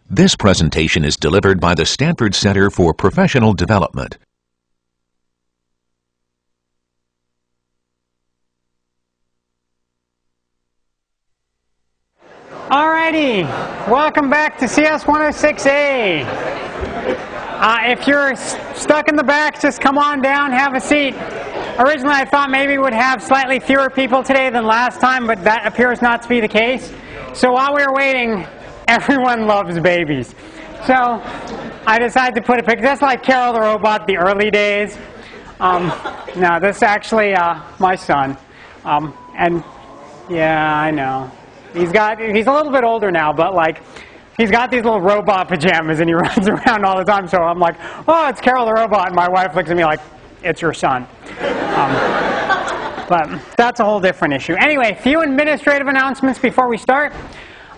This presentation is delivered by the Stanford Center for Professional Development. Alrighty, welcome back to CS 106A. If you're stuck in the back, just come on down, have a seat. Originally I thought maybe we'd have slightly fewer people today than last time, but that appears not to be the case. So while we were waiting, everyone loves babies. So I decided to put a picture, just like Carol the Robot, the early days. No, this is actually my son. And yeah, I know. He's a little bit older now, but like, he's got these little robot pajamas and he runs around all the time. So I'm like, oh, it's Carol the Robot. And my wife looks at me like, it's your son. But that's a whole different issue. Anyway, a few administrative announcements before we start.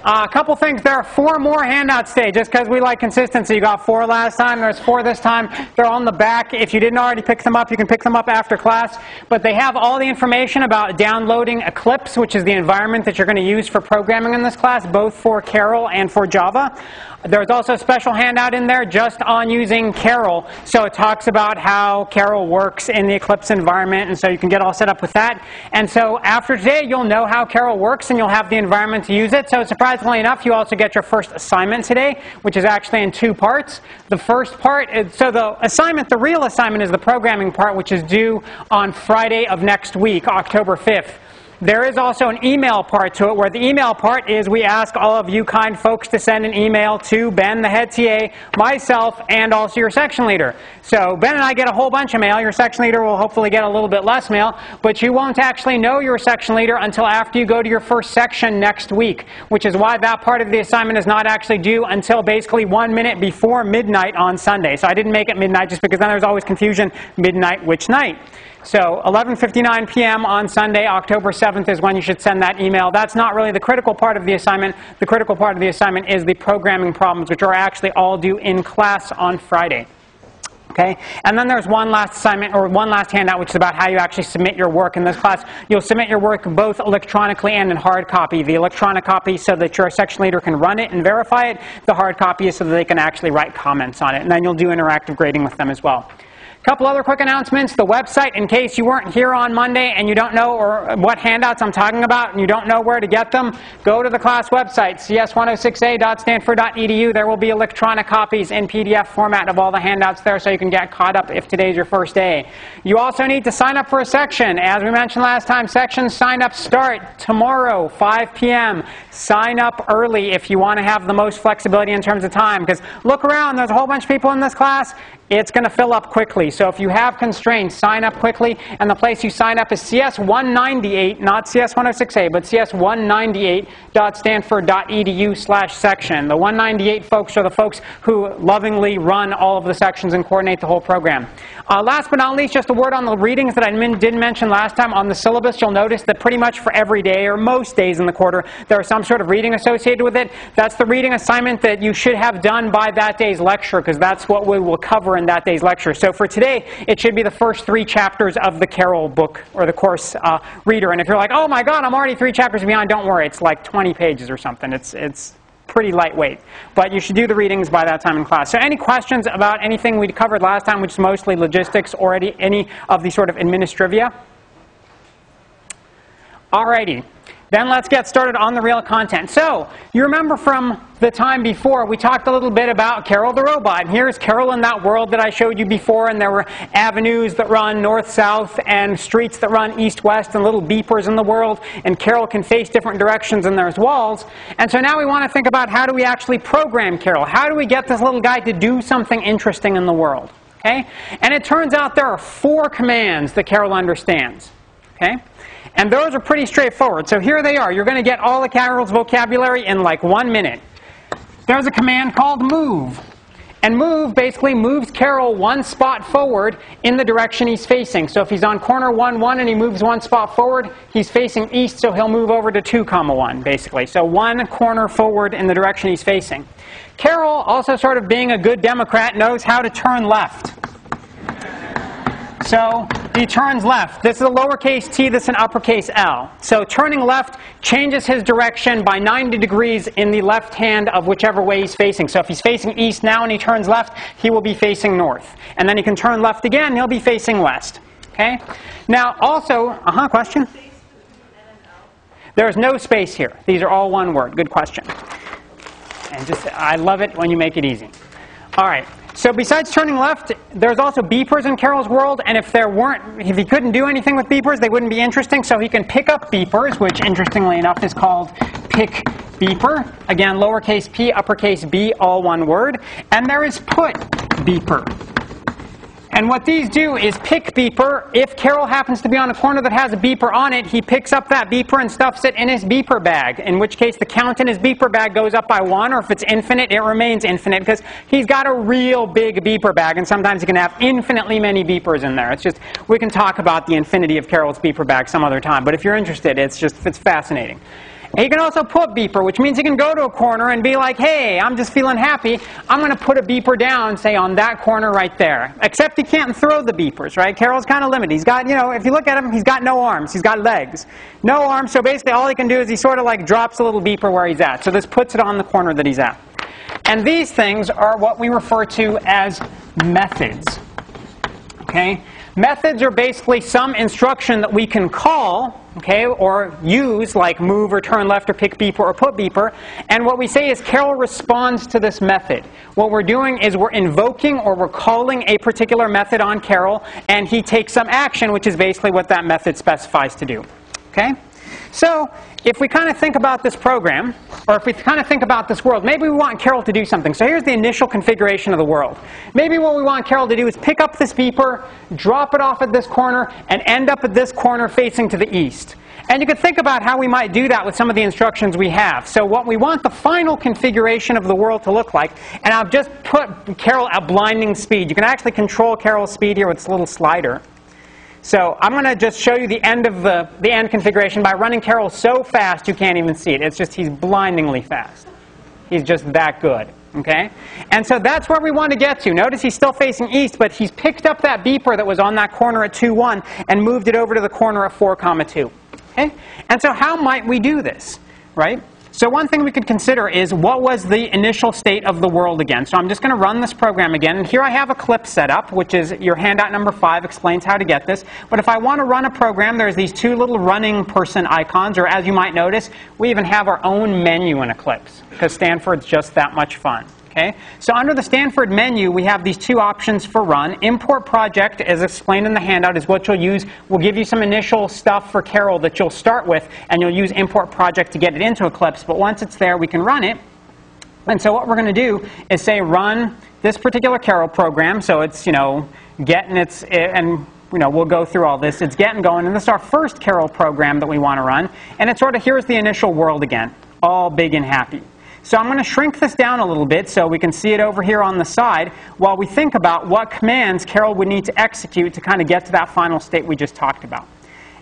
A couple things. There are 4 more handouts today, just because we like consistency. You got 4 last time. There's 4 this time. They're on the back. If you didn't already pick them up, you can pick them up after class. But they have all the information about downloading Eclipse, which is the environment that you're going to use for programming in this class, both for Carol and for Java. There's also a special handout in there just on using Carol. So it talks about how Carol works in the Eclipse environment, and so you can get all set up with that. And so after today, you'll know how Carol works, and you'll have the environment to use it. So surprisingly enough, you also get your first assignment today, which is actually in 2 parts. The first part, so the real assignment is the programming part, which is due on Friday of next week, October 5th. There is also an email part to it, where the email part is we ask all of you kind folks to send an email to Ben, the head TA, myself, and also your section leader. So Ben and I get a whole bunch of mail. Your section leader will hopefully get a little bit less mail, but you won't actually know your section leader until after you go to your first section next week, which is why that part of the assignment is not actually due until basically 1 minute before midnight on Sunday. So I didn't make it midnight just because then there's always confusion, midnight, which night? So 11:59 p.m. on Sunday, October 7th is when you should send that email. That's not really the critical part of the assignment. The critical part of the assignment is the programming problems, which are actually all due in class on Friday. Okay? And then there's one last assignment, or one last handout, which is about how you actually submit your work in this class. You'll submit your work both electronically and in hard copy. The electronic copy so that your section leader can run it and verify it. The hard copy is so that they can actually write comments on it. And then you'll do interactive grading with them as well. A couple other quick announcements. The website, in case you weren't here on Monday and you don't know what handouts I'm talking about and you don't know where to get them, go to the class website, cs106a.stanford.edu. There will be electronic copies in PDF format of all the handouts there, so you can get caught up if today's your first day. You also need to sign up for a section. As we mentioned last time, section sign-ups start tomorrow, 5 p.m. Sign up early if you want to have the most flexibility in terms of time, because look around, there's a whole bunch of people in this class. It's going to fill up quickly. So if you have constraints, sign up quickly. And the place you sign up is CS198, not CS106A, but CS198.stanford.edu/section. The 198 folks are the folks who lovingly run all of the sections and coordinate the whole program. Last but not least, just a word on the readings that I didn't mention last time. On the syllabus, you'll notice that pretty much for every day, or most days in the quarter, there is some sort of reading associated with it. That's the reading assignment that you should have done by that day's lecture, because that's what we will cover in that day's lecture. So for today, it should be the first 3 chapters of the Carol book, or the course reader. And if you're like, oh my god, I'm already 3 chapters behind, don't worry. It's like 20 pages or something. It's pretty lightweight. But you should do the readings by that time in class. So any questions about anything we covered last time, which is mostly logistics, or any of the sort of administrivia? Alrighty. Then let's get started on the real content. So, you remember from the time before, we talked a little bit about Carol the Robot. And here's Carol in that world that I showed you before, and there were avenues that run north-south, and streets that run east-west, and little beepers in the world, and Carol can face different directions, and there's walls. And so now we want to think about, how do we actually program Carol? How do we get this little guy to do something interesting in the world? Okay? And it turns out there are 4 commands that Carol understands. Okay? And those are pretty straightforward. So here they are. You're going to get all of Carol's vocabulary in like 1 minute. There's a command called move. And move basically moves Carol 1 spot forward in the direction he's facing. So if he's on corner 1, 1, and he moves 1 spot forward, he's facing east, so he'll move over to 2, 1, basically. So 1 corner forward in the direction he's facing. Carol, also sort of being a good Democrat, knows how to turn left. So he turns left. This is a lowercase t, this is an uppercase L. So turning left changes his direction by 90 degrees in the left hand of whichever way he's facing. So if he's facing east now and he turns left, he will be facing north. And then he can turn left again, and he'll be facing west. Okay? Now also, question? There is no space here. These are all one word. Good question. And I love it when you make it easy. All right. So besides turning left, there's also beepers in Carol's world, and if he couldn't do anything with beepers, they wouldn't be interesting, so he can pick up beepers, which interestingly enough is called pick beeper. Again, lowercase p, uppercase B, all one word. And there is put beeper. And what these do is pick beeper. If Carol happens to be on a corner that has a beeper on it, he picks up that beeper and stuffs it in his beeper bag, in which case the count in his beeper bag goes up by 1, or if it's infinite, it remains infinite, because he's got a real big beeper bag, and sometimes he can have infinitely many beepers in there. It's just, we can talk about the infinity of Carol's beeper bag some other time, but if you're interested, it's fascinating. He can also put beeper, which means he can go to a corner and be like, hey, I'm just feeling happy. I'm going to put a beeper down, say, on that corner right there. Except he can't throw the beepers, right? Carol's kind of limited. He's got, if you look at him, he's got no arms. He's got legs. No arms, so basically all he can do is he sort of like drops a little beeper where he's at. So this puts it on the corner that he's at. And these things are what we refer to as methods. Okay? Methods are basically some instruction that we can call, okay, or use, like move or turn left or pick beeper or put beeper. And what we say is Carol responds to this method. What we're doing is we're invoking or we're calling a particular method on Carol, and he takes some action, which is basically what that method specifies to do. Okay? So if we kind of think about this program, or if we kind of think about this world, maybe we want Carol to do something. So here's the initial configuration of the world. Maybe what we want Carol to do is pick up this beeper, drop it off at this corner, and end up at this corner facing to the east. And you could think about how we might do that with some of the instructions we have. So what we want the final configuration of the world to look like, and I've just put Carol at blinding speed. You can actually control Carol's speed here with this little slider. So I'm going to just show you the end of the end configuration by running Carol so fast you can't even see it. It's just he's blindingly fast. He's just that good. Okay? And so that's where we want to get to. Notice he's still facing east, but he's picked up that beeper that was on that corner at 2, 1 and moved it over to the corner at 4, 2. Okay? And so how might we do this? Right? So one thing we could consider is what was the initial state of the world again. So I'm just going to run this program again. And here I have a clip set up, which is your handout number 5 explains how to get this. But if I want to run a program, there's these 2 little running person icons. Or as you might notice, we even have our own menu in Eclipse, because Stanford's just that much fun. Okay? So under the Stanford menu, we have these 2 options for run. Import project, as explained in the handout, is what you'll use. We'll give you some initial stuff for Carol that you'll start with, and you'll use import project to get it into Eclipse. But once it's there, we can run it. And so what we're going to do is say run this particular Carol program. So it's, getting its, and we'll go through all this. It's getting going, and this is our first Carol program that we want to run. And it's sort of, here's the initial world again, all big and happy. So I'm going to shrink this down a little bit so we can see it over here on the side while we think about what commands Carol would need to execute to kind of get to that final state we just talked about.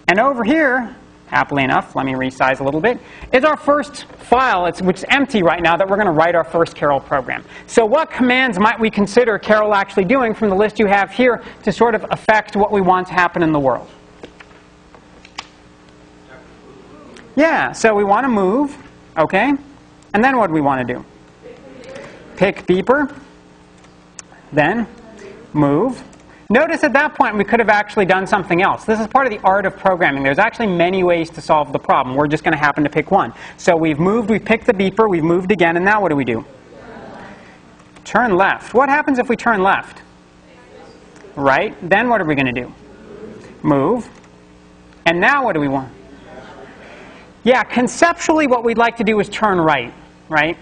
And over here, happily enough, let me resize a little bit, is our first file, which is empty right now, that we're going to write our first Carol program. So what commands might we consider Carol actually doing from the list you have here to sort of affect what we want to happen in the world? Yeah, so we want to move, okay? And then what do we want to do? Pick beeper, then move. Notice at that point we could have actually done something else. This is part of the art of programming. There's actually many ways to solve the problem. We're just going to happen to pick one. So we've moved, we've picked the beeper, we've moved again, and now what do? Turn left. What happens if we turn left? Right. Then what are we going to do? Move. And now what do we want? Yeah, conceptually what we'd like to do is turn right. Right?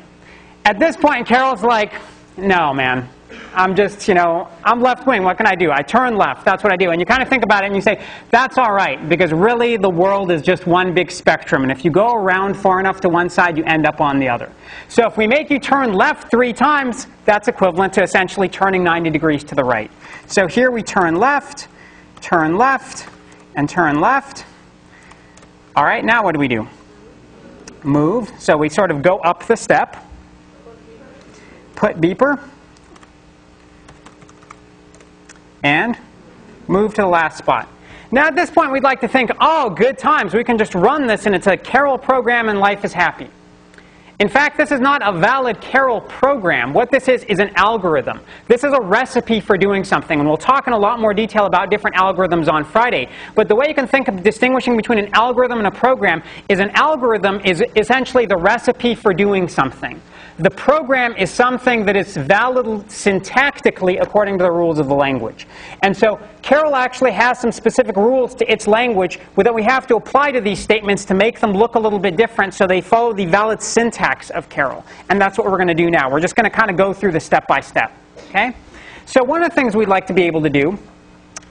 At this point, Carol's like, no, man. I'm just, I'm left wing. What can I do? I turn left. That's what I do. And you kind of think about it and you say, that's all right, because really the world is just one big spectrum. And if you go around far enough to one side, you end up on the other. So if we make you turn left 3 times, that's equivalent to essentially turning 90 degrees to the right. So here we turn left, and turn left. All right, now what do? Move. So we sort of go up the step. Put beeper. And move to the last spot. Now at this point we'd like to think, oh, good times, we can just run this and it's a Carol program and life is happy. In fact, this is not a valid Carol program. What this is an algorithm. This is a recipe for doing something, and we'll talk in a lot more detail about different algorithms on Friday. But the way you can think of distinguishing between an algorithm and a program is an algorithm is essentially the recipe for doing something. The program is something that is valid syntactically according to the rules of the language. And so Carol actually has some specific rules to its language that we have to apply to these statements to make them look a little bit different so they follow the valid syntax of Carol. And that's what we're going to do now. We're just going to kind of go through this step by step. Okay? So one of the things we'd like to be able to do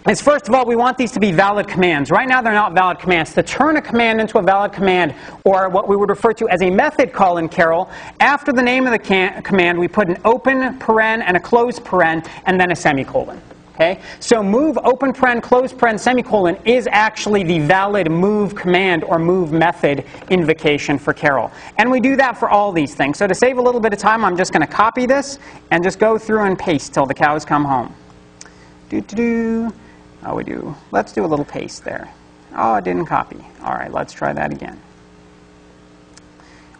is, first of all, we want these to be valid commands. Right now they're not valid commands. To turn a command into a valid command, or what we would refer to as a method call in Carol, after the name of the command we put an open paren and a close paren and then a semicolon. Okay? So move open paren, close paren, semicolon is actually the valid move command or move method invocation for Carol. And we do that for all these things. So to save a little bit of time, I'm just going to copy this and just go through and paste till the cows come home. Oh, we do. Let's do a little paste there. Oh, it didn't copy. All right, let's try that again.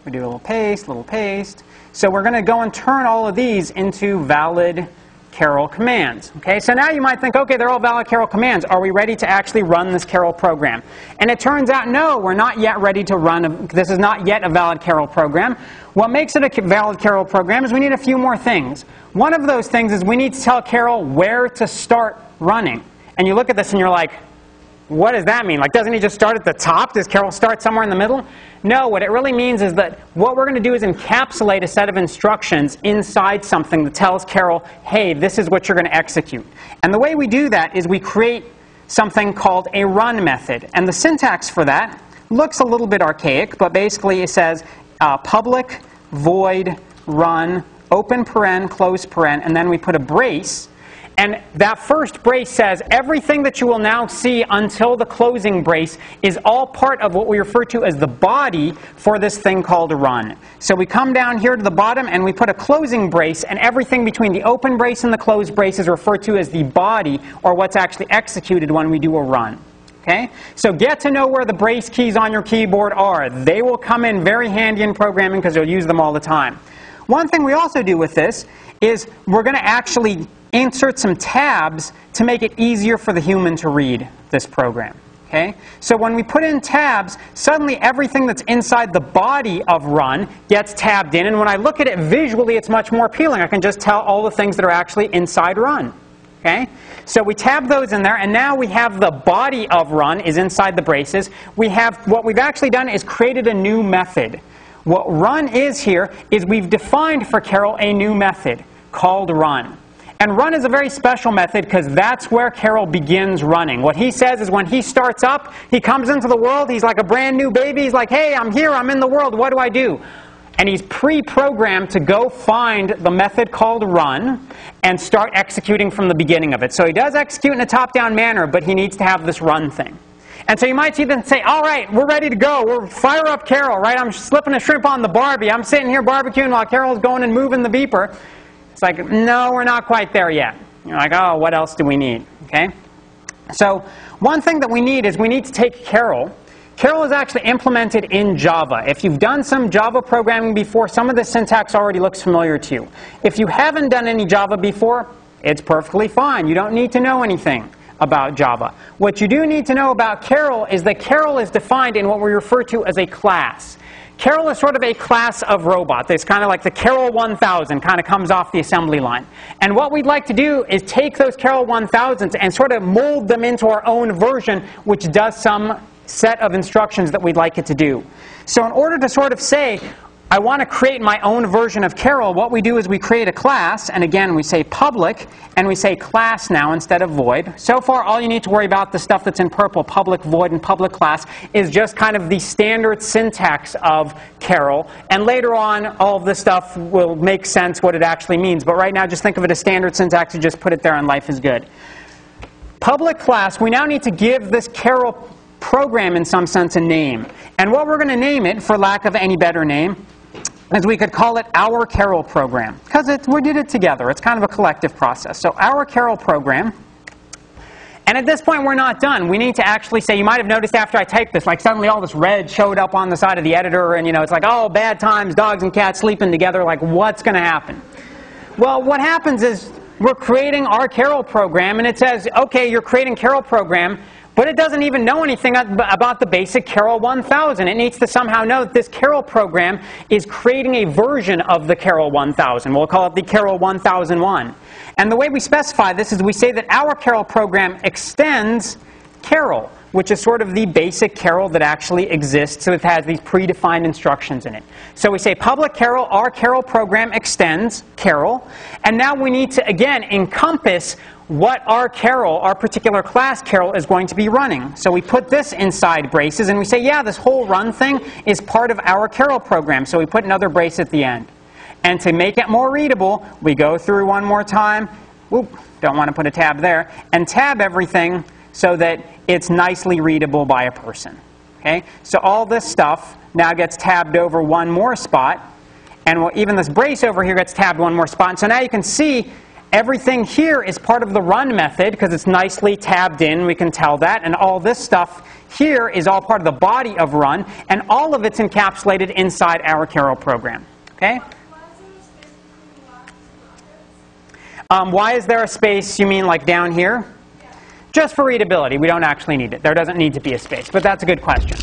We do a little paste. So we're going to go and turn all of these into valid Carol commands. Okay, so now you might think, okay, they're all valid Carol commands. Are we ready to actually run this Carol program? And it turns out, no, we're not yet ready to run. This is not yet a valid Carol program. What makes it a valid Carol program is we need a few more things. One of those things is we need to tell Carol where to start running. And you look at this and you're like, what does that mean? Like, doesn't he just start at the top? Does Carol start somewhere in the middle? No, what it really means is that what we're going to do is encapsulate a set of instructions inside something that tells Carol, hey, this is what you're going to execute. And the way we do that is we create something called a run method. And the syntax for that looks a little bit archaic, but basically it says public void run open paren, close paren, and then we put a brace. And that first brace says everything that you will now see until the closing brace is all part of what we refer to as the body for this thing called a run. So we come down here to the bottom and we put a closing brace, and everything between the open brace and the closed brace is referred to as the body, or what's actually executed when we do a run. Okay? So get to know where the brace keys on your keyboard are. They will come in very handy in programming because you'll use them all the time. One thing we also do with this is we're going to actually insert some tabs to make it easier for the human to read this program. Okay? So when we put in tabs, suddenly everything that's inside the body of run gets tabbed in, and when I look at it visually, it's much more appealing. I can just tell all the things that are actually inside run. Okay? So we tab those in there, and now we have the body of run is inside the braces. What we've actually done is created a new method. What run is here is we've defined for Carol a new method called run. And run is a very special method because that's where Carol begins running. What he says is when he starts up, he comes into the world, he's like a brand new baby, he's like, hey, I'm here, I'm in the world, what do I do? And he's pre-programmed to go find the method called run and start executing from the beginning of it. So he does execute in a top-down manner, but he needs to have this run thing. And so you might see them say, all right, we're ready to go. We're fire up Carol, right? I'm slipping a shrimp on the Barbie. I'm sitting here barbecuing while Carol's going and moving the beeper. It's like, no, we're not quite there yet. You're like, oh, what else do we need? Okay? So one thing that we need is we need to take Carol. Carol is actually implemented in Java. If you've done some Java programming before, some of the syntax already looks familiar to you. If you haven't done any Java before, it's perfectly fine. You don't need to know anything about Java. What you do need to know about Carol is that Carol is defined in what we refer to as a class. Carol is sort of a class of robot. It's kind of like the Carol 1000 kind of comes off the assembly line. And what we'd like to do is take those Carol 1000s and sort of mold them into our own version, which does some set of instructions that we'd like it to do. So in order to sort of say, I want to create my own version of Carol, what we do is we create a class, and again we say public, and we say class now instead of void. So far all you need to worry about, the stuff that's in purple, public void and public class, is just kind of the standard syntax of Carol, and later on all of this stuff will make sense what it actually means. But right now just think of it as standard syntax, and just put it there and life is good. Public class, we now need to give this Carol program in some sense a name. And what we're going to name it, for lack of any better name, is we could call it our Carol program, because we did it together. It's kind of a collective process. So our Carol program, And at this point, we're not done. We need to actually say, you might have noticed after I typed this, like suddenly all this red showed up on the side of the editor, and it's like, oh, bad times, dogs and cats sleeping together, like what's going to happen? Well, what happens is we're creating our Carol program, and it says, okay, you're creating Carol program, but it doesn't even know anything about the basic Carol 1000. It needs to somehow know that this Carol program is creating a version of the Carol 1000. We'll call it the Carol 1001. And the way we specify this is we say that our Carol program extends Carol, which is sort of the basic Carol that actually exists. So it has these predefined instructions in it. So we say public Carol, our Carol program extends Carol. And now we need to, again, encompass what our Carol, our particular class Carol, is going to be running. So we put this inside braces, and we say, yeah, this whole run thing is part of our Carol program. So we put another brace at the end. And to make it more readable, we go through one more time. Oop, don't want to put a tab there. And tab everything so that it's nicely readable by a person. Okay? So all this stuff now gets tabbed over one more spot. And even this brace over here gets tabbed one more spot. And so now you can see everything here is part of the run method because it's nicely tabbed in. We can tell that. And all this stuff here is all part of the body of run. And all of it's encapsulated inside our Carol program. Okay? Why is there a space, you mean like down here? Just for readability. We don't actually need it. There doesn't need to be a space, but that's a good question.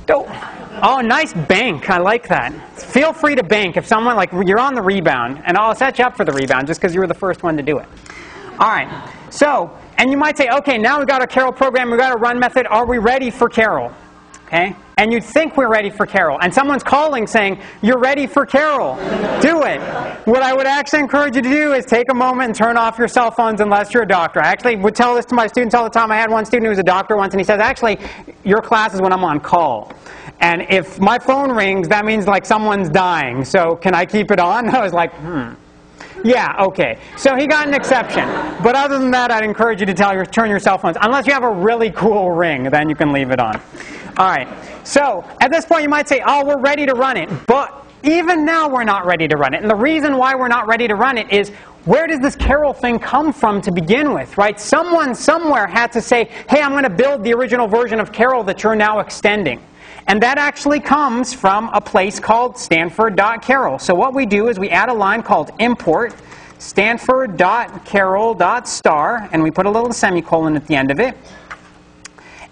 Oh, nice bank. I like that. Feel free to bank if someone, like you're on the rebound, and I'll set you up for the rebound just because you were the first one to do it. All right. So, and you might say, okay, now we've got our Carol program, we've got a run method. Are we ready for Carol? Okay? And you'd think we're ready for Carol. And someone's calling saying, you're ready for Carol. Do it. What I would actually encourage you to do is take a moment and turn off your cell phones unless you're a doctor. I actually would tell this to my students all the time. I had one student who was a doctor once, and he says, actually, your class is when I'm on call. And if my phone rings, that means like someone's dying. So can I keep it on? I was like, yeah, okay. So he got an exception. But other than that, I'd encourage you to turn your cell phones. Unless you have a really cool ring, then you can leave it on. All right. So at this point, you might say, oh, we're ready to run it. But even now, we're not ready to run it. And the reason why we're not ready to run it is, where does this Carol thing come from to begin with, right? Someone somewhere had to say, hey, I'm going to build the original version of Carol that you're now extending. And that actually comes from a place called Stanford.Carol. So what we do is we add a line called import Stanford.Carol.star, and we put a little semicolon at the end of it.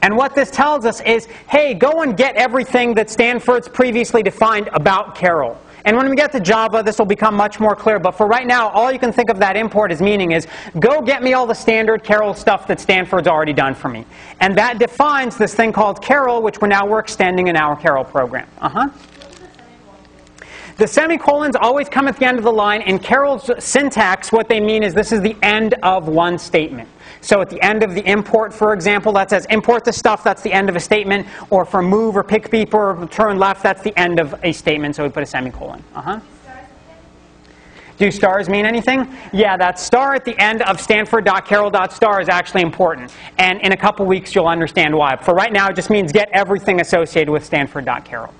And what this tells us is, hey, go and get everything that Stanford's previously defined about Carol. And when we get to Java, this will become much more clear. But for right now, all you can think of that import as meaning is, go get me all the standard Carol stuff that Stanford's already done for me. And that defines this thing called Carol, which we're extending in our Carol program. The semicolons always come at the end of the line. In Carol's syntax, what they mean is this is the end of one statement. So at the end of the import, for example, that says import the stuff, that's the end of a statement. Or for move or pick beep or turn left, that's the end of a statement, so we put a semicolon. Do stars mean anything? Yeah, that star at the end of Stanford.Carol.star is actually important. And in a couple weeks, you'll understand why. For right now, it just means get everything associated with Stanford.Carol.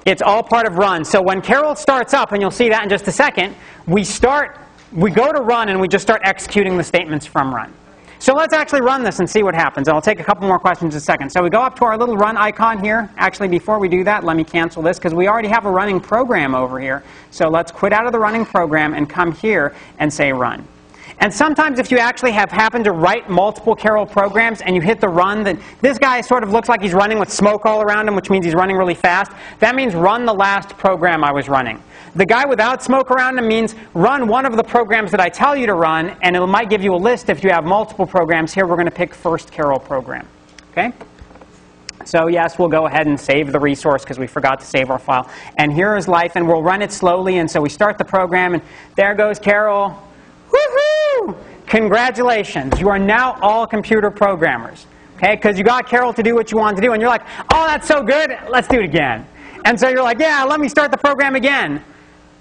It's all part of run. So when Carol starts up, and you'll see that in just a second, we go to run and we just start executing the statements from run. So let's actually run this and see what happens. And I'll take a couple more questions in a second. So we go up to our little run icon here. Actually, before we do that, let me cancel this because we already have a running program over here. So let's quit out of the running program and come here and say run. And sometimes if you actually have happened to write multiple Carol programs and you hit the run, then this guy sort of looks like he's running with smoke all around him, which means he's running really fast. That means run the last program I was running. The guy without smoke around him means run one of the programs that I tell you to run, and it might give you a list if you have multiple programs. Here we're going to pick first Carol program. Okay? So yes, we'll go ahead and save the resource because we forgot to save our file. And here is life, and we'll run it slowly. And so we start the program, and there goes Carol. Woohoo! Congratulations. You are now all computer programmers. Okay? Because you got Carol to do what you wanted to do. And you're like, oh, that's so good. Let's do it again. And so you're like, yeah, let me start the program again.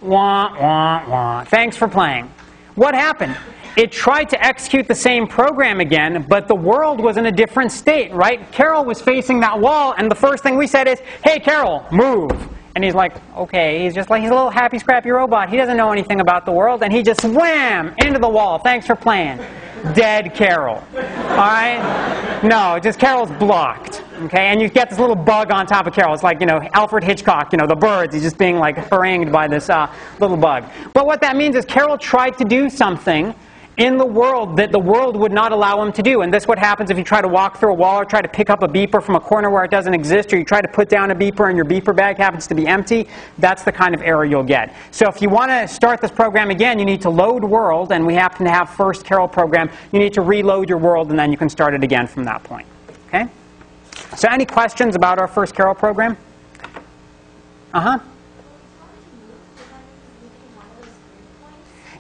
Wah, wah, wah. Thanks for playing. What happened? It tried to execute the same program again, but the world was in a different state, right? Carol was facing that wall, and the first thing we said is, hey, Carol, move. And he's like, okay, he's just like, he's a little happy, scrappy robot. He doesn't know anything about the world. And he just wham, into the wall. Thanks for playing. Dead Carol. All right? No, just Carol's blocked. Okay? And you get this little bug on top of Carol. It's like, Alfred Hitchcock, the birds. He's just being like harangued by this little bug. But what that means is Carol tried to do something in the world that the world would not allow him to do. And this is what happens if you try to walk through a wall or try to pick up a beeper from a corner where it doesn't exist, or you try to put down a beeper and your beeper bag happens to be empty. That's the kind of error you'll get. So if you want to start this program again, you need to load world, and we happen to have first Carol program. You need to reload your world, and then you can start it again from that point. Okay? So any questions about our first Carol program? Uh-huh.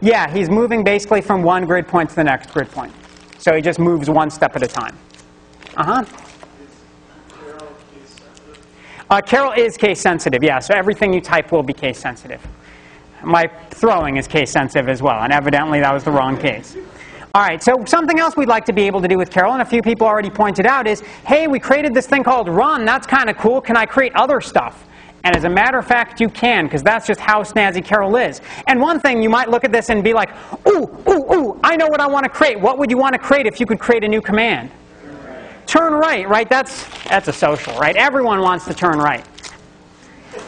Yeah, he's moving basically from one grid point to the next grid point. So he just moves one step at a time. Uh-huh. Carol is case sensitive, yeah. So everything you type will be case sensitive. My throwing is case sensitive as well, and evidently that was the wrong case. All right, so something else we'd like to be able to do with Carol, and a few people already pointed out, is, hey, we created this thing called run. That's kind of cool. Can I create other stuff? And as a matter of fact, you can, because that's just how snazzy Carol is. And one thing, you might look at this and be like, ooh, ooh, ooh, I know what I want to create. What would you want to create if you could create a new command? Turn right, right? That's a social, right? Everyone wants to turn right.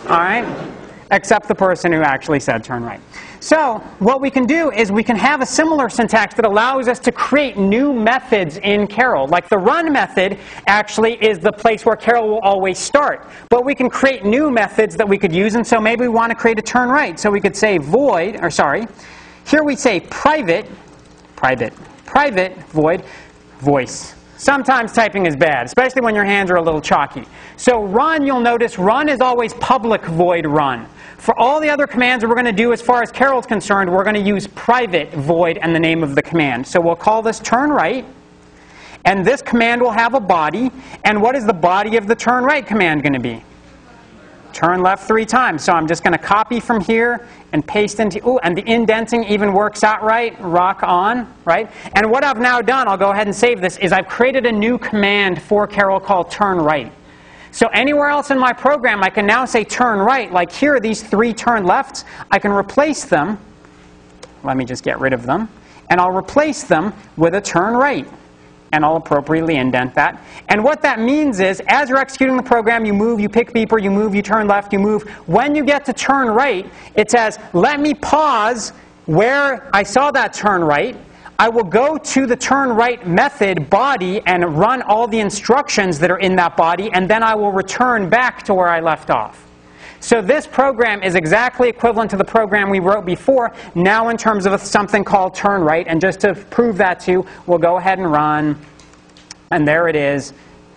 All right? Except the person who actually said turn right. So what we can do is we can have a similar syntax that allows us to create new methods in Carol. Like the run method actually is the place where Carol will always start. But we can create new methods that we could use, and so maybe we want to create a turn right. So we could say void, or sorry, here we say private void, voice. Sometimes typing is bad, especially when your hands are a little chalky. So run, you'll notice run is always public void run. For all the other commands that we're going to do, as far as Carol's concerned, we're going to use private void and the name of the command. So we'll call this turn right, and this command will have a body. And what is the body of the turn right command going to be? Turn left 3 times. So I'm just going to copy from here and paste into, ooh, and the indenting even works out right, rock on, right? And what I've now done, I'll go ahead and save this, is I've created a new command for Carol called turn right. So anywhere else in my program, I can now say turn right. Like here, these 3 turn lefts, I can replace them. Let me just get rid of them. And I'll replace them with a turn right. And I'll appropriately indent that. And what that means is, as you're executing the program, you move, you pick beeper, you move, you turn left, you move. When you get to turn right, it says, let me pause where I saw that turn right. I will go to the turn right method body and run all the instructions that are in that body, and then I will return back to where I left off. So this program is exactly equivalent to the program we wrote before, now in terms of something called turn right. And just to prove that to you, we'll go ahead and run. And there it is.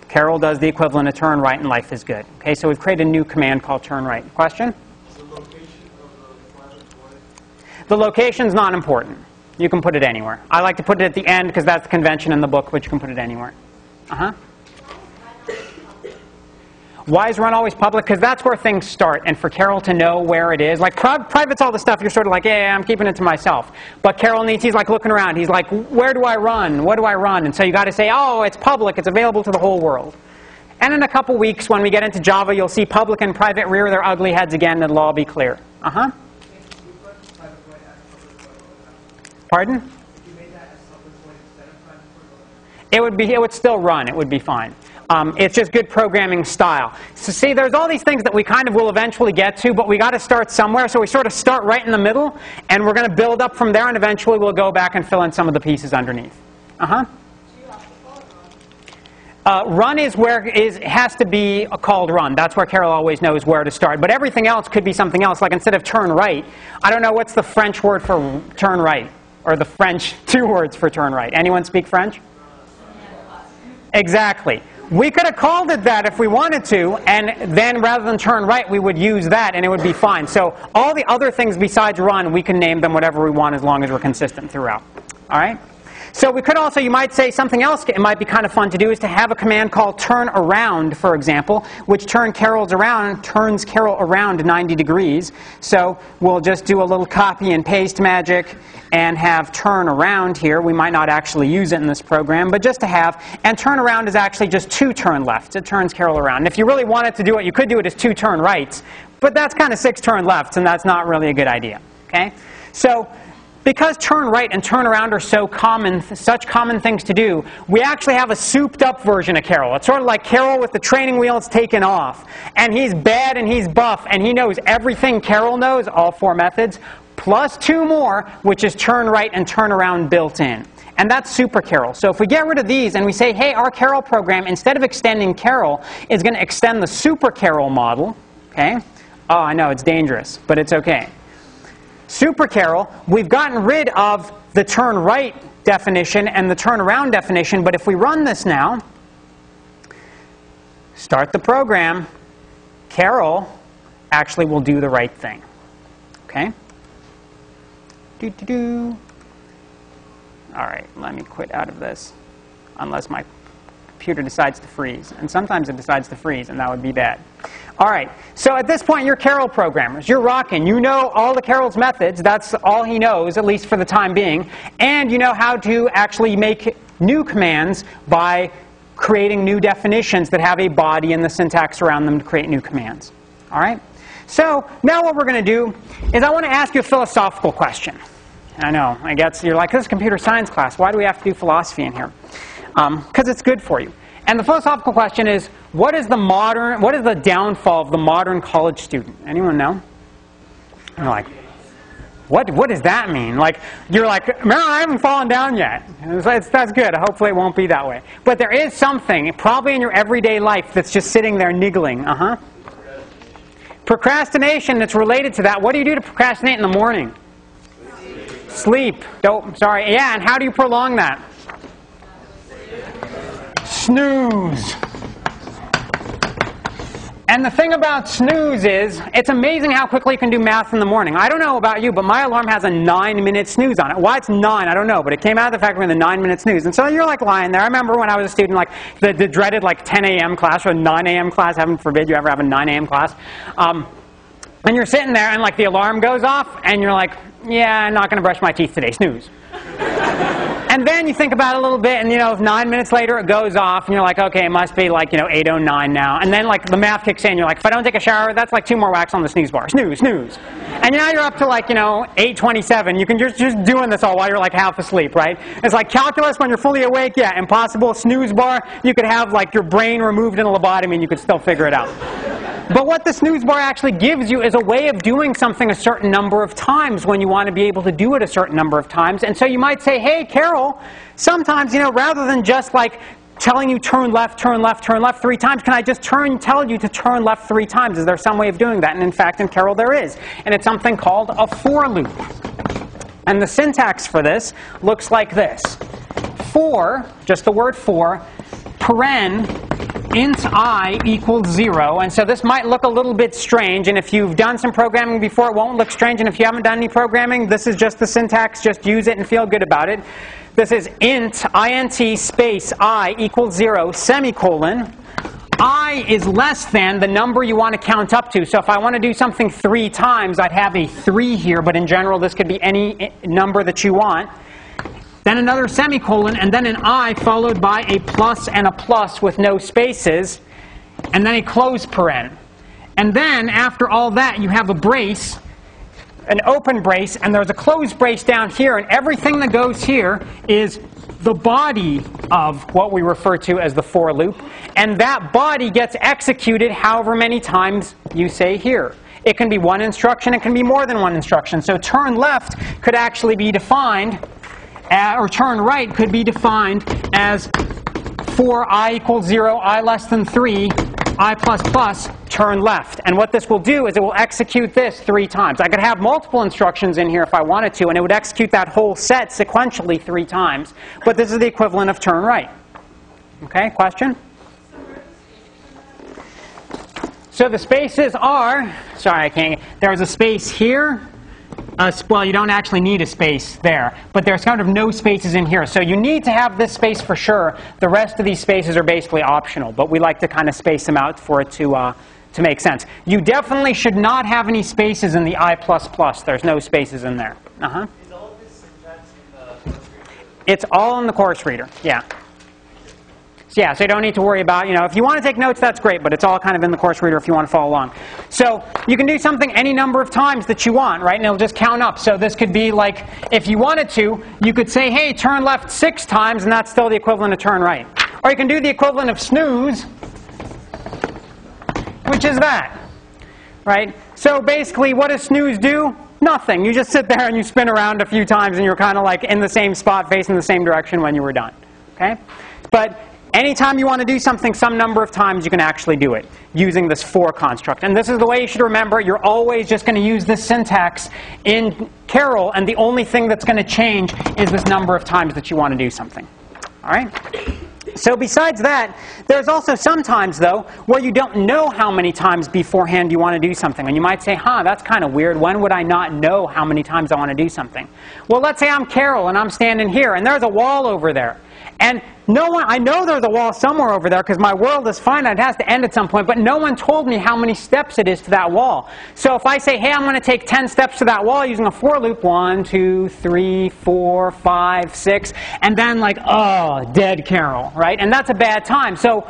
Carol does the equivalent of turn right, and life is good. Okay, so we've created a new command called turn right. Question? Is the location of the private void? The location's not important. You can put it anywhere. I like to put it at the end because that's the convention in the book, but you can put it anywhere. Uh-huh. Why is run always public? Because that's where things start. And for Carol to know where it is, like private's all the stuff you're sort of like, yeah, I'm keeping it to myself. But Carol needs, he's like looking around. He's like, where do I run? What do I run? And so you got to say, oh, it's public. It's available to the whole world. And in a couple weeks, when we get into Java, you'll see public and private rear their ugly heads again, and it'll all be clear. Uh-huh. Pardon? If you made that as public void instead of private void, It would still run. It would be fine. It's just good programming style. So see, there's all these things that we kind of will eventually get to, but we got to start somewhere. So we sort of start right in the middle, and we're going to build up from there, and eventually we'll go back and fill in some of the pieces underneath. Uh-huh. Run is where it has to be called run. That's where Carol always knows where to start. But everything else could be something else. Like instead of turn right, I don't know what's the French word for turn right, or the French 2 words for turn right. Anyone speak French? Exactly. We could have called it that if we wanted to, and then rather than turn right, we would use that, and it would be fine. So all the other things besides run, we can name them whatever we want as long as we're consistent throughout. All right? So we could also, you might say something else it might be kind of fun to do is to have a command called turn around, for example, which turns Carol around 90 degrees. So we'll just do a little copy and paste magic and have turn around here. We might not actually use it in this program, but just to have. And turn around is actually just 2 turn lefts. It turns Carol around. And if you really wanted to do it, you could do it as 2 turn rights. But that's kind of 6 turn lefts, and that's not really a good idea. Okay? So because turn right and turn around are so common, such common things to do, we actually have a souped-up version of Carol. It's sort of like Carol with the training wheels taken off. And he's bad and he's buff, and he knows everything Carol knows, all 4 methods, plus 2 more, which is turn right and turn around built in. And that's Super Carol. So if we get rid of these and we say, hey, our Carol program, instead of extending Carol, is going to extend the Super Carol model. Okay? Oh, I know, it's dangerous, but it's okay. Super Carol, we've gotten rid of the turn right definition and the turn around definition, but if we run this now, start the program, Carol actually will do the right thing. Okay? All right, let me quit out of this, unless my computer decides to freeze. And sometimes it decides to freeze, and that would be bad. All right, so at this point, you're Carol programmers. You're rocking. You know all the Carol's methods. That's all he knows, at least for the time being. And you know how to actually make new commands by creating new definitions that have a body and the syntax around them to create new commands. All right? So now what we're going to do is I want to ask you a philosophical question. I know, I guess you're like, this is a computer science class. Why do we have to do philosophy in here? Because it's good for you. And the philosophical question is, what is the downfall of the modern college student? Anyone know? You're like, what does that mean? Like, you're like, man, I haven't fallen down yet. That's good. Hopefully it won't be that way. But there is something, probably in your everyday life, that's just sitting there niggling. Procrastination that's related to that. What do you do to procrastinate in the morning? Sleep. Sorry. Yeah, and how do you prolong that? Snooze. And the thing about snooze is, it's amazing how quickly you can do math in the morning. I don't know about you, but my alarm has a 9-minute snooze on it. Why it's 9, I don't know, but it came out of the fact we're in the 9-minute snooze. And so you're like lying there. I remember when I was a student, like the dreaded like 10 a.m. class or a 9 a.m. class. Heaven forbid you ever have a 9 a.m. class. And you're sitting there and like the alarm goes off and you're like, yeah, I'm not going to brush my teeth today. Snooze. And then you think about it a little bit, and 9 minutes later it goes off, and you're like, okay, it must be like 8:09 now. And then like the math kicks in, you're like, if I don't take a shower, that's like 2 more whacks on the snooze bar. Snooze, snooze. And now you're up to like 8:27. You can just doing this all while you're like half asleep, right? It's like calculus when you're fully awake. Yeah, impossible. Snooze bar, you could have like your brain removed in a lobotomy, and you could still figure it out. But what the snooze bar actually gives you is a way of doing something a certain number of times when you want to be able to do it a certain number of times. And so you might say, hey, Carol, sometimes, rather than just like telling you turn left, turn left, turn left 3 times, can I just tell you to turn left 3 times? Is there some way of doing that? And in fact, in Carol there is. And it's something called a for loop. And the syntax for this looks like this. For, just the word for, paren, int I equals 0. And so this might look a little bit strange. And if you've done some programming before, it won't look strange. And if you haven't done any programming, this is just the syntax. Just use it and feel good about it. This is int, int, space, I equals 0, semicolon. I is less than the number you want to count up to. So if I want to do something 3 times, I'd have a 3 here. But in general, this could be any number that you want. Then another semicolon, and then an I followed by a plus and a plus with no spaces, and then a close paren. And then, after all that, you have a brace, an open brace, and there's a closed brace down here, and everything that goes here is the body of what we refer to as the for loop, and that body gets executed however many times you say here. It can be 1 instruction, it can be more than 1 instruction. So turn left could actually be defined or turn right could be defined as for I equals 0, I less than 3, I plus plus, turn left. And what this will do is it will execute this 3 times. I could have multiple instructions in here if I wanted to, and it would execute that whole set sequentially 3 times. But this is the equivalent of turn right. Okay, question? So the spaces are, sorry, I can't, there's a space here. Well, you don't actually need a space there, but there's kind of no spaces in here. So you need to have this space for sure. The rest of these spaces are basically optional, but we like to kind of space them out for it to make sense. You definitely should not have any spaces in the I++. There's no spaces in there. Is all this syntax in the course reader? It's all in the course reader, yeah. So yeah, so you don't need to worry about, if you want to take notes, that's great, but it's all kind of in the course reader if you want to follow along. So you can do something any number of times that you want, right? And it'll just count up. So this could be like, if you wanted to, you could say, hey, turn left 6 times, and that's still the equivalent of turn right. Or you can do the equivalent of snooze, which is that, right? So basically, what does snooze do? Nothing. You just sit there and you spin around a few times, and you're kind of like in the same spot, facing the same direction when you were done, okay? But anytime you want to do something some number of times, you can actually do it using this for construct. And this is the way you should remember. You're always just going to use this syntax in Carol, and the only thing that's going to change is this number of times that you want to do something. All right? So besides that, there's also sometimes, though, where you don't know how many times beforehand you want to do something. And you might say, that's kind of weird. When would I not know how many times I want to do something? Well, let's say I'm Carol, and I'm standing here, and there's a wall over there. And I know there's a wall somewhere over there because my world is finite. It has to end at some point. But no one told me how many steps it is to that wall. So if I say, hey, I'm going to take 10 steps to that wall using a for loop, 1, 2, 3, 4, 5, 6, and then like, dead Carol, right? And that's a bad time. So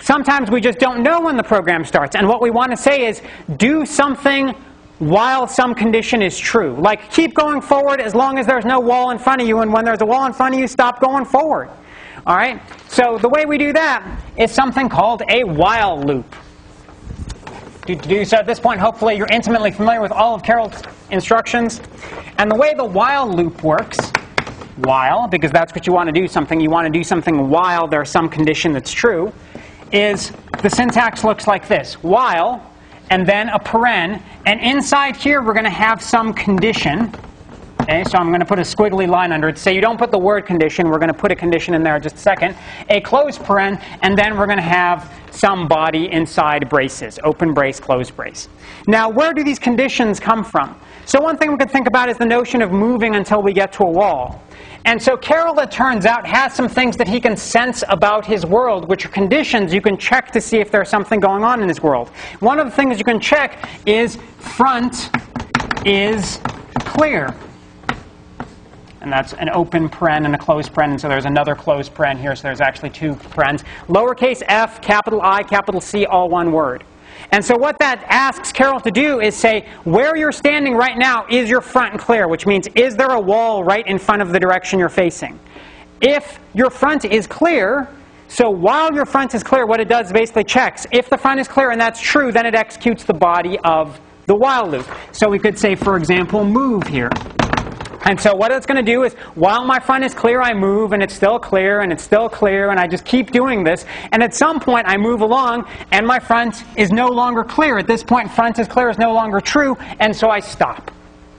sometimes we just don't know when the program starts. And what we want to say is, do something while some condition is true. Like, keep going forward as long as there's no wall in front of you. And when there's a wall in front of you, stop going forward. All right? So the way we do that is something called a while loop. So at this point, hopefully, you're intimately familiar with all of Carol's instructions. And the way the while loop works, while, because that's what you want to do something. You want to do something while there's some condition that's true, is the syntax looks like this. While, and then a paren. And inside here, we're going to have some condition. Okay, so I'm going to put a squiggly line under it. Say you don't put the word condition. We're going to put a condition in there in just a second. A close paren, and then we're going to have some body inside braces. Open brace, close brace. Now, where do these conditions come from? So one thing we could think about is the notion of moving until we get to a wall. And so Carol, it turns out, has some things that he can sense about his world, which are conditions you can check to see if there's something going on in his world. One of the things you can check is front is clear. And that's an open paren and a closed paren. And so there's another closed paren here. So there's actually 2 parens. Lowercase f, capital I, capital C, all one word. And so what that asks Carol to do is say, where you're standing right now, is your front clear? Which means, is there a wall right in front of the direction you're facing? If your front is clear, so while your front is clear, what it does is basically checks. If the front is clear and that's true, then it executes the body of the while loop. So we could say, for example, move here. And so what it's going to do is, while my front is clear, I move, and it's still clear, and it's still clear, and I just keep doing this. And at some point, I move along, and my front is no longer clear. At this point, front is clear is no longer true, and so I stop.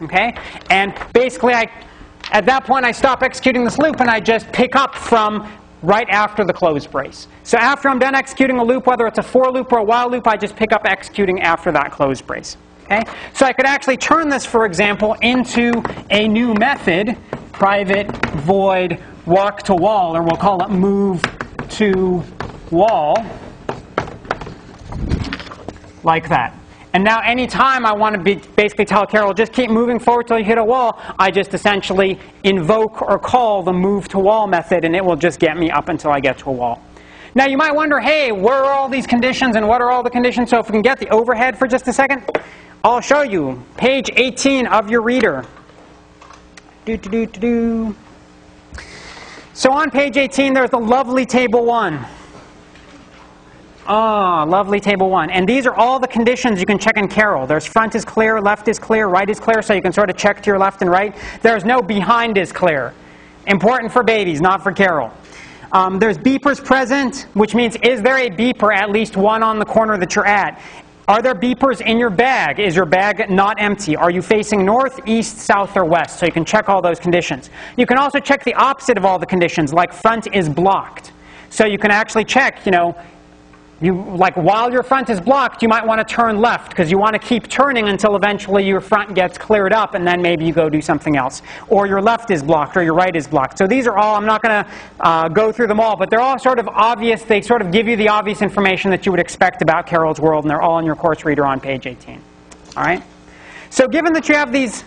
Okay? And basically, at that point, I stop executing this loop, and I just pick up from right after the close brace. So after I'm done executing a loop, whether it's a for loop or a while loop, I just pick up executing after that close brace. Okay? So I could actually turn this, for example, into a new method, private void walk to wall, or we'll call it move to wall, like that. And now any time I want to basically tell Carol, just keep moving forward till you hit a wall, I just essentially invoke or call the move to wall method, and it will just get me up until I get to a wall. Now you might wonder, hey, where are all these conditions and what are all the conditions? So if we can get the overhead for just a second, I'll show you. Page 18 of your reader. So on page 18, there's the lovely table 1. Lovely table 1. And these are all the conditions you can check in Carol. There's front is clear, left is clear, right is clear, so you can sort of check to your left and right. There's no behind is clear. Important for babies, not for Carol. There's beepers present, which means, is there a beeper, at least one on the corner that you're at? Are there beepers in your bag? Is your bag not empty? Are you facing north, east, south, or west? So you can check all those conditions. You can also check the opposite of all the conditions, like front is blocked. So you can actually check, like while your front is blocked, you might want to turn left because you want to keep turning until eventually your front gets cleared up, and then maybe you go do something else. Or your left is blocked, or your right is blocked. So these are all, I'm not going to go through them all, but they're all sort of obvious. They sort of give you the obvious information that you would expect about Carol's world, and they're all in your course reader on page 18. All right? So given that you have these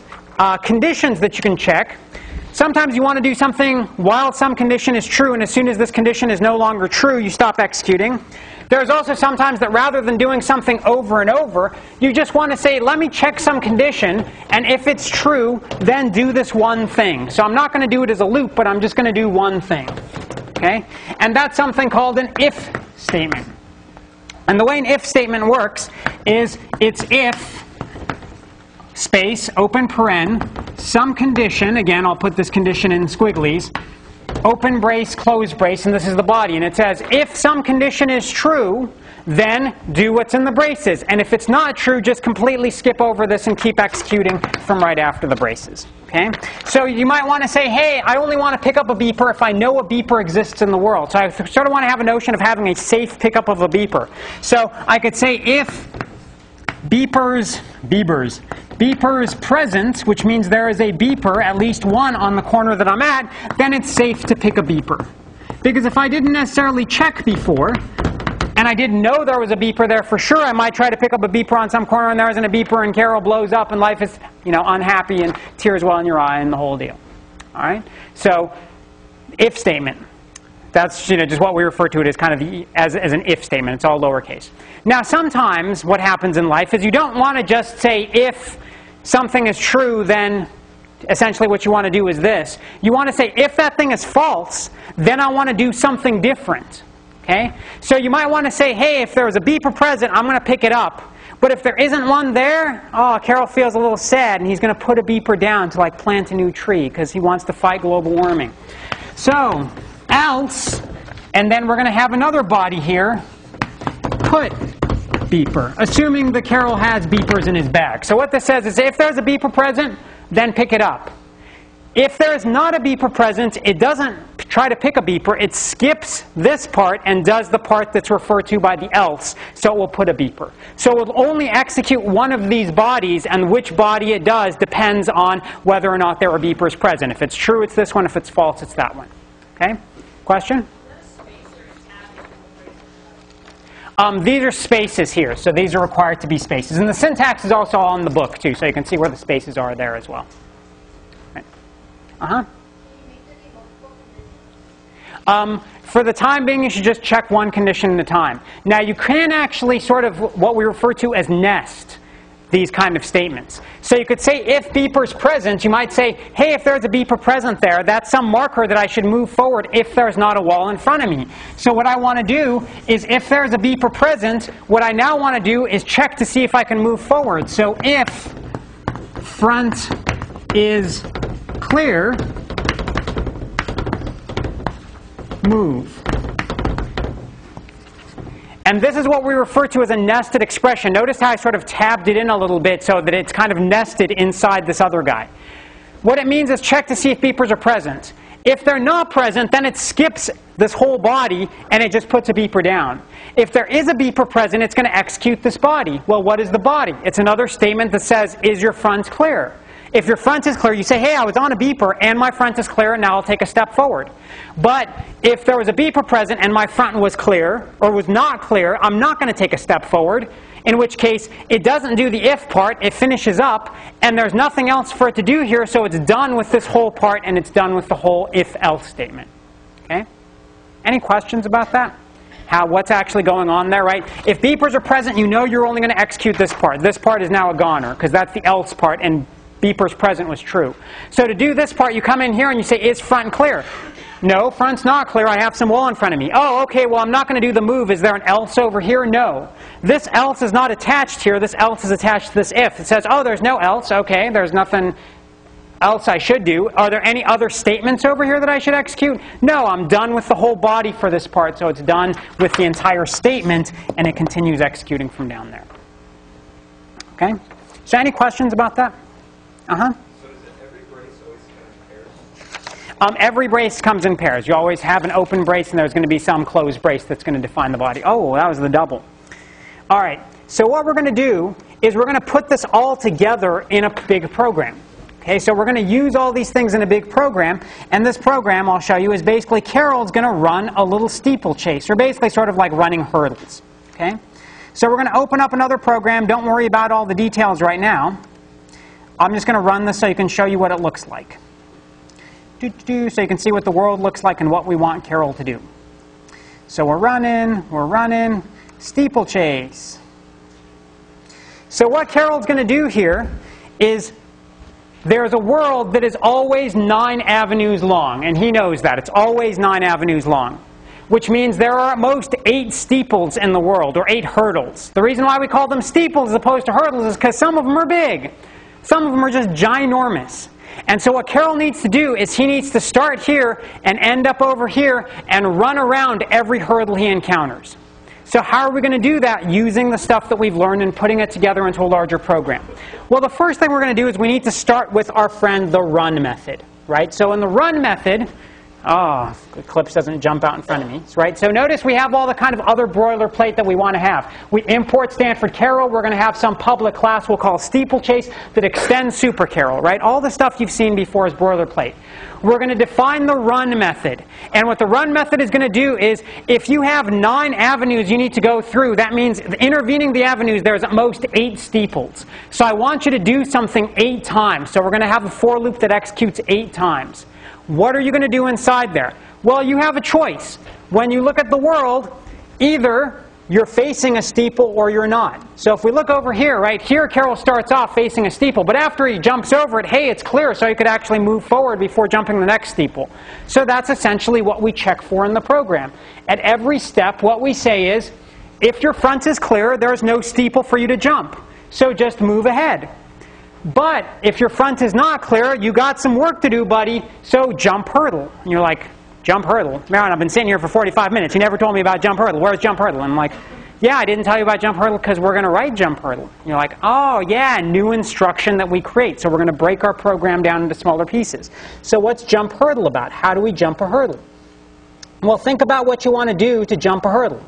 conditions that you can check, Sometimes you want to do something while some condition is true, and as soon as this condition is no longer true, you stop executing. There's also sometimes that rather than doing something over and over, you just want to say, let me check some condition, and if it's true, then do this one thing. So I'm not going to do it as a loop, but I'm just going to do one thing. Okay? And that's something called an if statement. And the way an if statement works is it's if, space, open paren, some condition, again, I'll put this condition in squigglies, open brace, close brace, and this is the body. And it says, if some condition is true, then do what's in the braces. And if it's not true, just completely skip over this and keep executing from right after the braces. Okay? So you might want to say, hey, I only want to pick up a beeper if I know a beeper exists in the world. So I sort of want to have a notion of having a safe pickup of a beeper. So I could say if beepers present, which means there is a beeper, at least one on the corner that I'm at, then it's safe to pick a beeper. Because if I didn't necessarily check before, and I didn't know there was a beeper there for sure, I might try to pick up a beeper on some corner and there isn't a beeper and Carol blows up and life is, unhappy and tears well in your eye and the whole deal. All right? So, if statement. That's just what we refer to it as kind of as an if statement. It's all lowercase. Now, sometimes what happens in life is you don't want to just say if something is true, then essentially what you want to do is this. You want to say if that thing is false, then I want to do something different. Okay? So you might want to say, hey, if there was a beeper present, I'm going to pick it up. But if there isn't one there, oh, Carol feels a little sad, and he's going to put a beeper down to plant a new tree because he wants to fight global warming. So, else, and then we're going to have another body here, put beeper, assuming that Carol has beepers in his bag. So what this says is if there's a beeper present, then pick it up. If there is not a beeper present, it doesn't try to pick a beeper. It skips this part and does the part that's referred to by the else, so it will put a beeper. So it will only execute one of these bodies, and which body it does depends on whether or not there are beepers present. If it's true, it's this one. If it's false, it's that one. Okay? Question? These are spaces here, so these are required to be spaces. And the syntax is also on the book, too, so you can see where the spaces are there as well. For the time being, you should just check one condition at a time. Now, you can actually sort of what we refer to as nest these kind of statements. So you could say if beeper's present, you might say, hey, if there's a beeper present there, that's some marker that I should move forward if there's not a wall in front of me. So what I want to do is if there's a beeper present, what I now want to do is check to see if I can move forward. So if front is clear, move. And this is what we refer to as a nested expression. Notice how I sort of tabbed it in a little bit so that it's kind of nested inside this other guy. What it means is check to see if beepers are present. If they're not present, then it skips this whole body and it just puts a beeper down. If there is a beeper present, it's going to execute this body. Well, what is the body? It's another statement that says, is your front clear? If your front is clear, you say, hey, I was on a beeper and my front is clear, and now I'll take a step forward. But if there was a beeper present and my front was clear, or was not clear, I'm not going to take a step forward, in which case it doesn't do the if part, it finishes up, and there's nothing else for it to do here, so it's done with this whole part, and it's done with the whole if-else statement. Okay? Any questions about that? What's actually going on there, right? If beepers are present, you know you're only going to execute this part. This part is now a goner, because that's the else part, and beepers present was true. So to do this part, you come in here and you say, is front clear? No, front's not clear. I have some wall in front of me. Oh, okay, well, I'm not going to do the move. Is there an else over here? No. This else is not attached here. This else is attached to this if. It says, oh, there's no else. Okay, there's nothing else I should do. Are there any other statements over here that I should execute? No, I'm done with the whole body for this part, so it's done with the entire statement, and it continues executing from down there. Okay? So any questions about that? Uh-huh. So is it every brace always kind of pairs? Every brace comes in pairs. You always have an open brace, and there's going to be some closed brace that's going to define the body. Oh, that was the double. All right. So what we're going to do is we're going to put this all together in a big program. Okay, so we're going to use all these things in a big program, and this program, I'll show you, is basically Carol's going to run a little steeplechase, or basically sort of like running hurdles. Okay? So we're going to open up another program. Don't worry about all the details right now. I'm just going to run this so you can show you what it looks like. So you can see what the world looks like and what we want Carol to do. So we're running, steeplechase. So what Carol's going to do here is there's a world that is always 9 avenues long, and he knows that. It's always 9 avenues long, which means there are at most 8 steeples in the world, or 8 hurdles. The reason why we call them steeples as opposed to hurdles is because some of them are big. Some of them are just ginormous. And so what Carol needs to do is he needs to start here and end up over here and run around every hurdle he encounters. So how are we going to do that? Using the stuff that we've learned and putting it together into a larger program. Well, the first thing we're going to do is we need to start with our friend, the run method. Right? So in the run method, the Eclipse doesn't jump out in front of me. Right? So notice we have all the kind of other boilerplate that we want to have. We import Stanford Carol. We're going to have some public class we'll call steeplechase that extends super Carol. Right? All the stuff you've seen before is boilerplate. We're going to define the run method. And what the run method is going to do is, if you have 9 avenues you need to go through, that means intervening the avenues, there's at most 8 steeples. So I want you to do something 8 times. So we're going to have a for loop that executes 8 times. What are you going to do inside there? Well, you have a choice. When you look at the world, either you're facing a steeple or you're not. So if we look over here, right here, Carol starts off facing a steeple, but after he jumps over it, hey, it's clear, so he could actually move forward before jumping the next steeple. So that's essentially what we check for in the program. At every step, what we say is, if your front is clear, there's no steeple for you to jump. So just move ahead. But if your front is not clear, you got some work to do, buddy, so jump hurdle. And you're like, jump hurdle? Marin, I've been sitting here for 45 minutes. You never told me about jump hurdle. Where's jump hurdle? And I'm like, yeah, I didn't tell you about jump hurdle because we're going to write jump hurdle. And you're like, oh, yeah, new instruction that we create. So we're going to break our program down into smaller pieces. So what's jump hurdle about? How do we jump a hurdle? Well, think about what you want to do to jump a hurdle.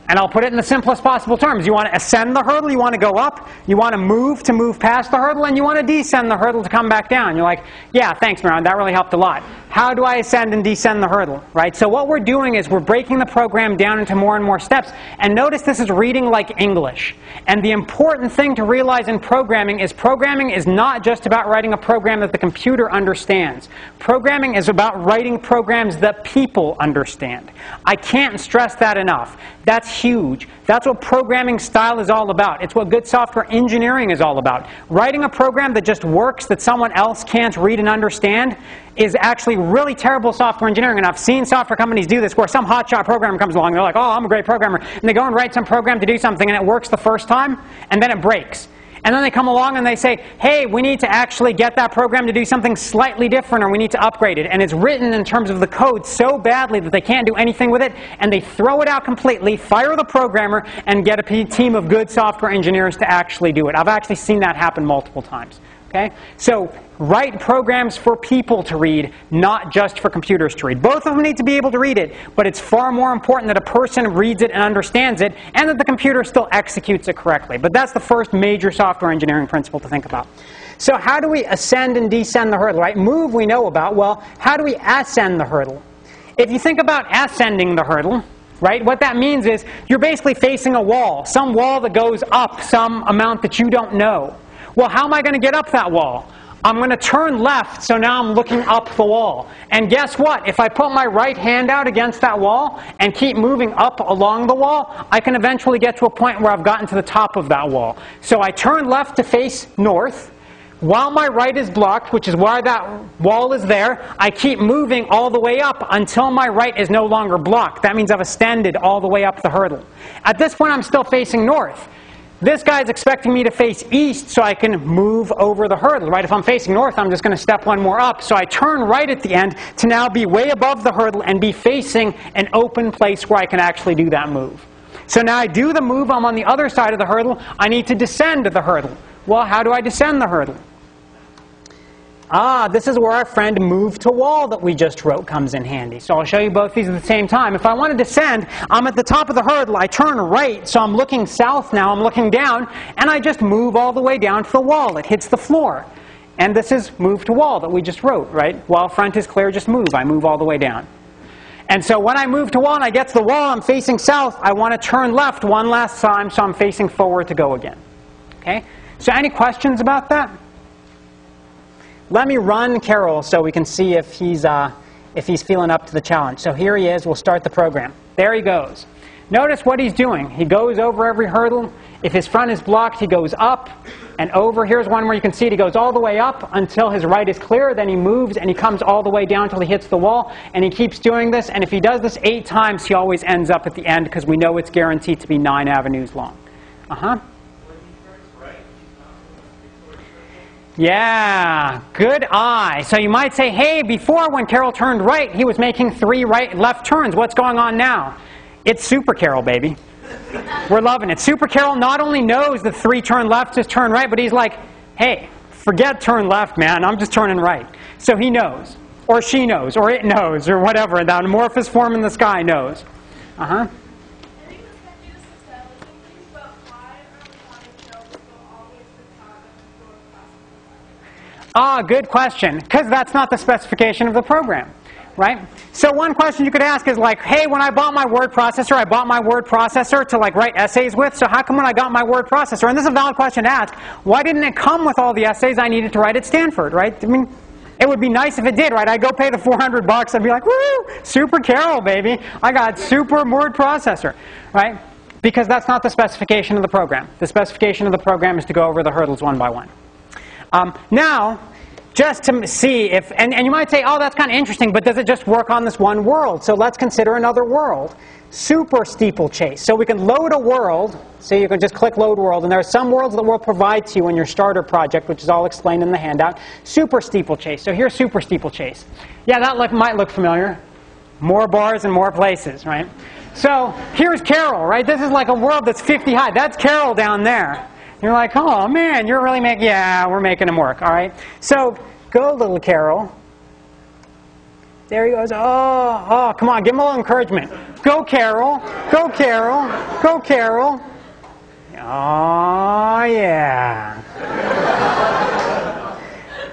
And I'll put it in the simplest possible terms. You want to ascend the hurdle, you want to go up, you want to move past the hurdle, and you want to descend the hurdle to come back down. You're like, yeah, thanks, Marin, that really helped a lot. How do I ascend and descend the hurdle? Right? So what we're doing is we're breaking the program down into more and more steps. And notice this is reading like English. And the important thing to realize in programming is not just about writing a program that the computer understands. Programming is about writing programs that people understand. I can't stress that enough. That's huge. That's what programming style is all about. It's what good software engineering is all about. Writing a program that just works, that someone else can't read and understand, is actually really terrible software engineering. And I've seen software companies do this where some hotshot programmer comes along and they're like, oh, I'm a great programmer. And they go and write some program to do something and it works the first time and then it breaks. And then they come along and they say, hey, we need to actually get that program to do something slightly different, or we need to upgrade it. And it's written in terms of the code so badly that they can't do anything with it, and they throw it out completely, fire the programmer, and get a team of good software engineers to actually do it. I've actually seen that happen multiple times. Okay? So write programs for people to read, not just for computers to read. Both of them need to be able to read it, but it's far more important that a person reads it and understands it, and that the computer still executes it correctly. But that's the first major software engineering principle to think about. So how do we ascend and descend the hurdle? Right? Move we know about. Well, how do we ascend the hurdle? If you think about ascending the hurdle, right, what that means is you're basically facing a wall, some wall that goes up some amount that you don't know. Well, how am I going to get up that wall? I'm going to turn left, so now I'm looking up the wall. And guess what? If I put my right hand out against that wall and keep moving up along the wall, I can eventually get to a point where I've gotten to the top of that wall. So I turn left to face north. While my right is blocked, which is why that wall is there, I keep moving all the way up until my right is no longer blocked. That means I've ascended all the way up the hurdle. At this point, I'm still facing north. This guy's expecting me to face east so I can move over the hurdle, right? If I'm facing north, I'm just going to step one more up. So I turn right at the end to now be way above the hurdle and be facing an open place where I can actually do that move. So now I do the move, I'm on the other side of the hurdle, I need to descend the hurdle. Well, how do I descend the hurdle? This is where our friend move to wall that we just wrote comes in handy. So I'll show you both these at the same time. If I want to descend, I'm at the top of the hurdle, I turn right, so I'm looking south now, I'm looking down, and I just move all the way down to the wall. It hits the floor. And this is move to wall that we just wrote, right? While front is clear, just move. I move all the way down. And so when I move to wall and I get to the wall, I'm facing south, I want to turn left one last time, so I'm facing forward to go again. Okay? So any questions about that? let me run Carol so we can see if he's feeling up to the challenge. So here he is. We'll start the program. There he goes. Notice what he's doing. He goes over every hurdle. If his front is blocked, he goes up and over. Here's one where you can see it. He goes all the way up until his right is clear. Then he moves and he comes all the way down until he hits the wall. And he keeps doing this. And if he does this 8 times, he always ends up at the end because we know it's guaranteed to be 9 avenues long. Yeah, good eye. So you might say, hey, before when Carol turned right, he was making 3 left turns. What's going on now? It's Super Carol, baby. We're loving it. Super Carol not only knows that 3 turn left is turn right, but he's like, hey, forget turn left, man. I'm just turning right. So he knows, or she knows, or it knows, or whatever. That amorphous form in the sky knows. Good question. Because that's not the specification of the program, right? So one question you could ask is like, hey, when I bought my word processor, to like write essays with. So how come when I got my word processor, and this is a valid question to ask, why didn't it come with all the essays I needed to write at Stanford, right? I mean, it would be nice if it did, right? I'd go pay the $400. I'd be like, woo, Super Carol, baby. I got super word processor, right? Because that's not the specification of the program. The specification of the program is to go over the hurdles one by one. Now, just to see if, and you might say, oh, that's kind of interesting, but does it just work on this one world? So let's consider another world. Super steeplechase. So we can load a world. So you can just click load world, and there are some worlds that we'll provide to you in your starter project, which is all explained in the handout. Super steeplechase. So here's super steeplechase. Yeah, that might look familiar. More bars and more places, right? So here's Carol, right? This is like a world that's 50 high. That's Carol down there. You're like, oh, man, you're really making, yeah, we're making him work, all right? So go, little Carol. There he goes. Oh, come on, give him a little encouragement. Go, Carol. Go, Carol. Go, Carol. Oh, yeah.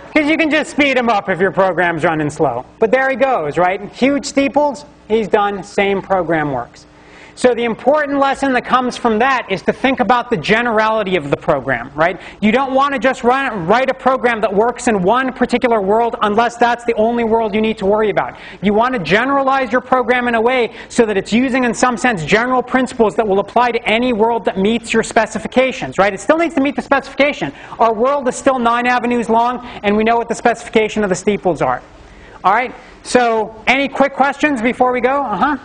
Because you can just speed him up if your program's running slow. But there he goes, right? Huge steeples, he's done, same program works. So the important lesson that comes from that is to think about the generality of the program, right? You don't want to just write a program that works in one particular world unless that's the only world you need to worry about. You want to generalize your program in a way so that it's using, in some sense, general principles that will apply to any world that meets your specifications, right? It still needs to meet the specification. Our world is still 9 avenues long, and we know what the specification of the steeples are. All right? So any quick questions before we go?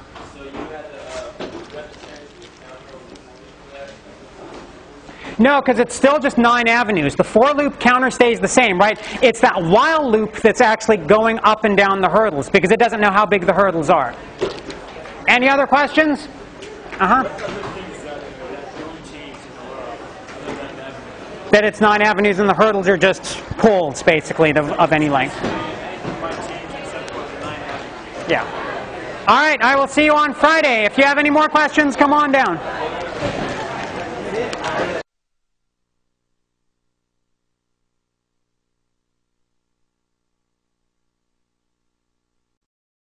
No, because it's still just 9 avenues. The for loop counter stays the same, right? It's that while loop that's actually going up and down the hurdles because it doesn't know how big the hurdles are. Any other questions? That it's 9 avenues and the hurdles are just poles, basically, of any length. Yeah. All right, I will see you on Friday. If you have any more questions, come on down.